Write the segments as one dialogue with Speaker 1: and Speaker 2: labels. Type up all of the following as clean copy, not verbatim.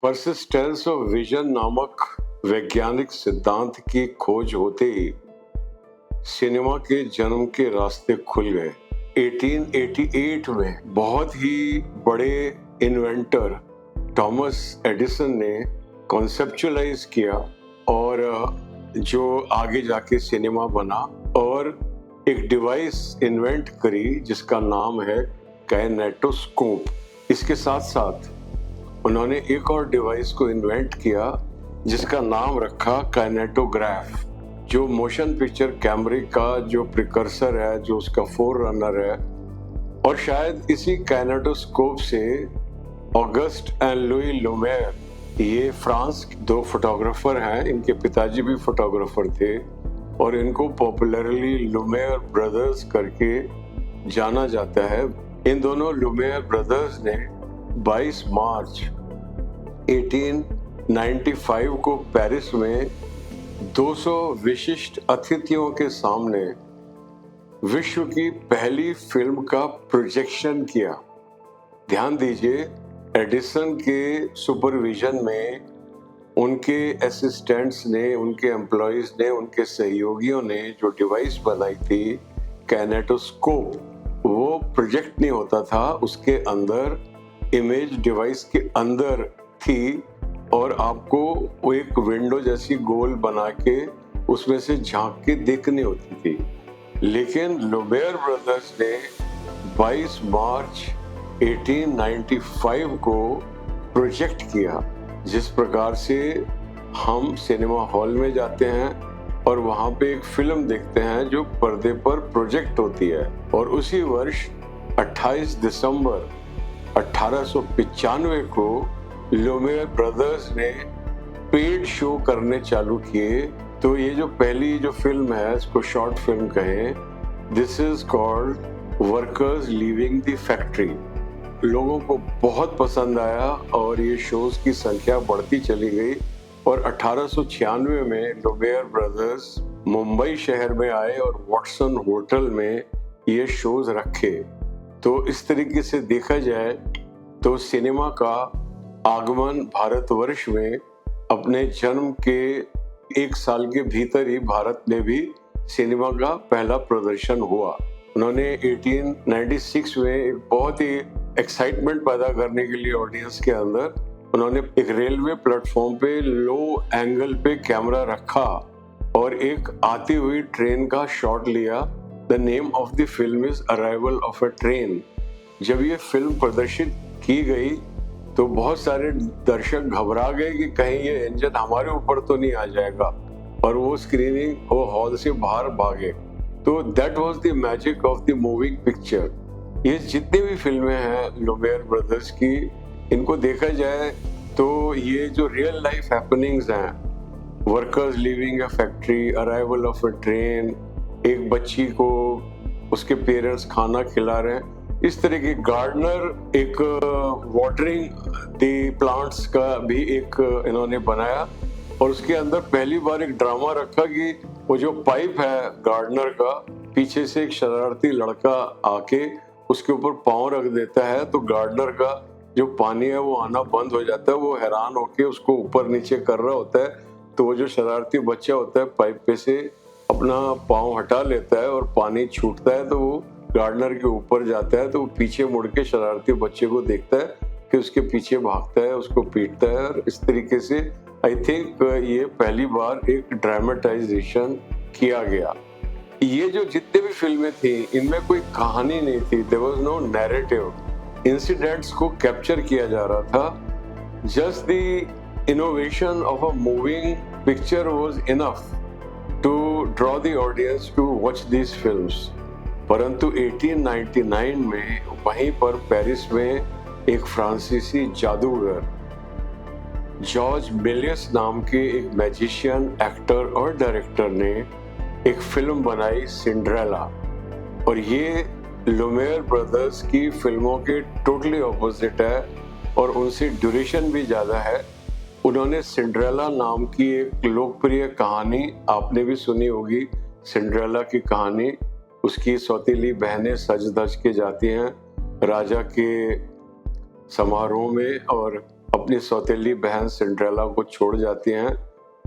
Speaker 1: Persistence of vision नामक वैज्ञानिक सिद्धांत की खोज होते ही सिनेमा के जन्म के रास्ते खुल गए। 1888 में बहुत ही बड़े इन्वेंटर थॉमस एडिसन ने कॉन्सेप्चुअलाइज किया और जो आगे जाके सिनेमा बना और एक डिवाइस इन्वेंट करी जिसका नाम है काइनेटोस्कोप। इसके साथ साथ उन्होंने एक और डिवाइस को इन्वेंट किया जिसका नाम रखा काइनेटोग्राफ, जो मोशन पिक्चर कैमरे का जो प्रिकर्सर है, जो उसका फोर रनर है। और शायद इसी काइनेटोस्कोप से ऑगस्ट एंड लुई लुमेयर, ये फ्रांस के दो फोटोग्राफर हैं, इनके पिताजी भी फोटोग्राफर थे और इनको पॉपुलरली लुमेयर ब्रदर्स करके जाना जाता है। इन दोनों लुमेयर ब्रदर्स ने 22 मार्च 1895 को पेरिस में 200 विशिष्ट अतिथियों के सामने विश्व की पहली फिल्म का प्रोजेक्शन किया। ध्यान दीजिए, एडिसन के सुपरविजन में उनके असिस्टेंट्स ने, उनके एम्प्लॉयज ने, उनके सहयोगियों ने जो डिवाइस बनाई थी काइनेटोस्कोप, वो प्रोजेक्ट नहीं होता था, उसके अंदर इमेज डिवाइस के अंदर थी और आपको वो एक विंडो जैसी गोल बना के उसमें से झांक के देखनी होती थी। लेकिन लुमेयर ब्रदर्स ने 22 मार्च 1895 को प्रोजेक्ट किया, जिस प्रकार से हम सिनेमा हॉल में जाते हैं और वहां पे एक फिल्म देखते हैं जो पर्दे पर प्रोजेक्ट होती है। और उसी वर्ष 28 दिसंबर 1895 को लुमेयर ब्रदर्स ने पेड शो करने चालू किए। तो ये जो पहली जो फिल्म है, इसको शॉर्ट फिल्म कहें, this is called workers leaving the factory, लोगों को बहुत पसंद आया और ये शोज की संख्या बढ़ती चली गई। और 1896 में लुमेयर ब्रदर्स मुंबई शहर में आए और वॉटसन होटल में ये शोज रखे। तो इस तरीके से देखा जाए तो सिनेमा का आगमन भारतवर्ष में अपने जन्म के 1 साल के भीतर ही भारत में भी सिनेमा का पहला प्रदर्शन हुआ। उन्होंने 1896 में एक बहुत ही एक्साइटमेंट पैदा करने के लिए ऑडियंस के अंदर उन्होंने एक रेलवे प्लेटफॉर्म पे लो एंगल पे कैमरा रखा और एक आती हुई ट्रेन का शॉट लिया। The name of the film is arrival of a train. जब ये फिल्म प्रदर्शित की गई तो बहुत सारे दर्शक घबरा गए कि कहीं ये इंजन हमारे ऊपर तो नहीं आ जाएगा, और वो स्क्रीनिंग वो हॉल से बाहर भागे। तो that was the magic of the moving picture. ये जितनी भी फिल्में हैं लुमेयर ब्रदर्स की, इनको देखा जाए तो ये जो रियल लाइफ हैपनिंग्स हैं, workers leaving a factory, arrival of a train, एक बच्ची को उसके पेरेंट्स खाना खिला रहे हैं, इस तरह के गार्डनर, एक वाटरिंग द प्लांट्स का भी एक इन्होंने बनाया। और उसके अंदर पहली बार एक ड्रामा रखा कि वो जो पाइप है गार्डनर का, पीछे से एक शरारती लड़का आके उसके ऊपर पाँव रख देता है, तो गार्डनर का जो पानी है वो आना बंद हो जाता है। वो हैरान होके उसको ऊपर नीचे कर रहा होता है, तो वो जो शरारती बच्चा होता है पाइप पे से अपना पाँव हटा लेता है और पानी छूटता है, तो वो गार्डनर के ऊपर जाता है। तो वो पीछे मुड़ के शरारती बच्चे को देखता है कि उसके पीछे भागता है, उसको पीटता है। और इस तरीके से आई थिंक ये पहली बार एक ड्रामेटाइजेशन किया गया। ये जो जितने भी फिल्में थी इनमें कोई कहानी नहीं थी, there was no narrative. Incidents को कैप्चर किया जा रहा था। Just the innovation of a moving picture was enough to draw the audience to watch these films. परंतु 1899 में वहीं पर पेरिस में एक फ्रांसीसी जादूगर जॉर्ज मेलियस नाम के एक मैजिशियन, एक्टर और डायरेक्टर ने एक फिल्म बनाई, सिंड्रेला। और ये लुमेयर ब्रदर्स की फिल्मों के टोटली ऑपोजिट है और उनसे ड्यूरेशन भी ज़्यादा है। उन्होंने सिंड्रेला नाम की एक लोकप्रिय कहानी आपने भी सुनी होगी। सिंड्रेला की कहानी, उसकी सौतीली बहनें सज धज के जाती हैं राजा के समारोह में और अपनी सौतेली बहन सिंड्रेला को छोड़ जाती हैं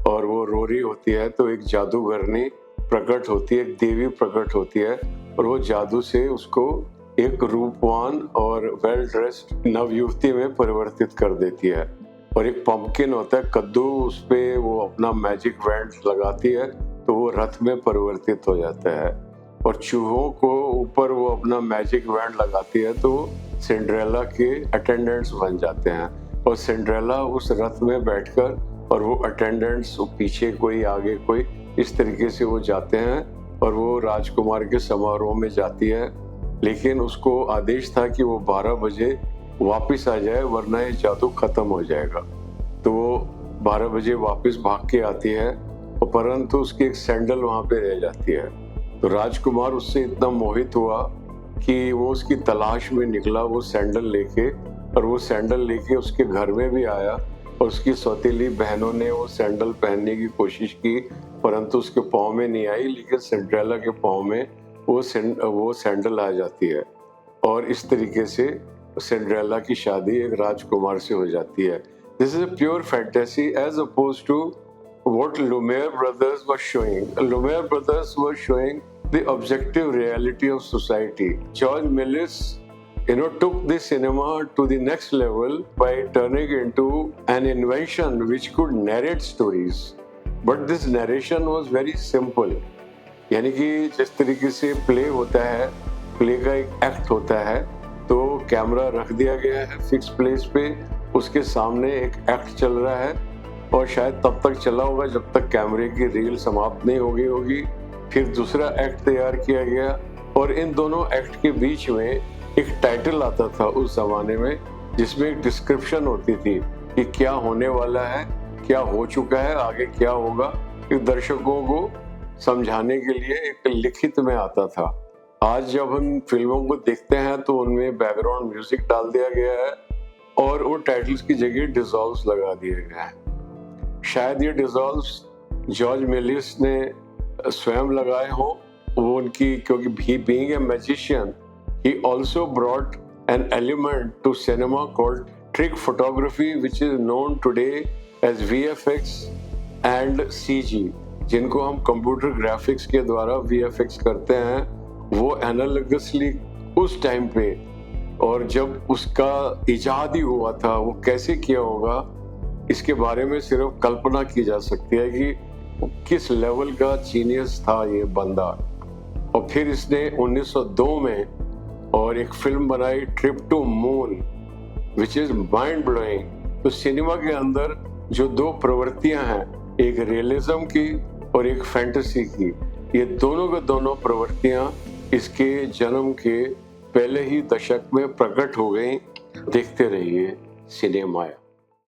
Speaker 1: और वो रो रही होती है, तो एक जादूगरनी प्रकट होती है, एक देवी प्रकट होती है और वो जादू से उसको एक रूपवान और वेल ड्रेस्ड नवयुवती में परिवर्तित कर देती है। और एक पंपकिन होता है कद्दू, उस पे वो अपना मैजिक वैंड लगाती है तो वो रथ में परिवर्तित हो जाता है। और चूहों को ऊपर वो अपना मैजिक वैंड लगाती है तो सिंड्रेला के अटेंडेंट्स बन जाते हैं और सिंड्रेला उस रथ में बैठकर और वो अटेंडेंट्स पीछे कोई आगे कोई, इस तरीके से वो जाते हैं और वो राजकुमार के समारोह में जाती है। लेकिन उसको आदेश था कि वो 12 बजे वापस आ जाए वरना ये जादू खत्म हो जाएगा। तो वो 12 बजे वापस भाग के आती है और परंतु उसकी एक सैंडल वहां पे रह जाती है। तो राजकुमार उससे इतना मोहित हुआ कि वो उसकी तलाश में निकला वो सैंडल लेके, और वो सैंडल लेके उसके घर में भी आया और उसकी सौतेली बहनों ने वो सैंडल पहनने की कोशिश की परंतु उसके पाँव में नहीं आई, लेकिन सिंड्रेला के पाँव में वो सैंडल आ जाती है और इस तरीके से सिंड्रेला की शादी एक राजकुमार से हो जाती है। This is a pure fantasy as opposed to what Lumiere brothers were showing. Lumiere brothers were showing the objective reality of society. George Méliès, took the cinema to the next level by turning into an invention which could narrate stories. But this narration was very simple. यानी कि जिस तरीके से play होता है, play का एक act होता है, तो कैमरा रख दिया गया है फिक्स प्लेस पे, उसके सामने एक एक्ट चल रहा है और शायद तब तक चला होगा जब तक कैमरे की रील समाप्त नहीं हो गई होगी। फिर दूसरा एक्ट तैयार किया गया और इन दोनों एक्ट के बीच में एक टाइटल आता था उस जमाने में, जिसमें एक डिस्क्रिप्शन होती थी कि क्या होने वाला है, क्या हो चुका है, आगे क्या होगा। एक दर्शकों को समझाने के लिए एक लिखित में आता था। आज जब हम फिल्मों को देखते हैं तो उनमें बैकग्राउंड म्यूजिक डाल दिया गया है और वो टाइटल्स की जगह डिसॉल्व्स लगा दिए गए हैं। शायद ये डिसॉल्व्स जॉर्ज मेलिस ने स्वयं लगाए हों, वो उनकी, क्योंकि being a magician he also brought an element to cinema called trick photography, which is known today as VFX and CG, जिनको हम कंप्यूटर ग्राफिक्स के द्वारा VFX करते हैं। वो एनालॉगसली उस टाइम पे और जब उसका इजाद ही हुआ था, वो कैसे किया होगा इसके बारे में सिर्फ कल्पना की जा सकती है कि किस लेवल का जीनियस था ये बंदा। और फिर इसने 1902 में और एक फिल्म बनाई trip to moon, which is mind blowing. तो सिनेमा के अंदर जो दो प्रवृत्तियां हैं, एक रियलिज्म की और एक फैंटेसी की, ये दोनों के दोनों प्रवृत्तियां इसके जन्म के पहले ही दशक में प्रकट हो गई। देखते रहिए सिनेमाया।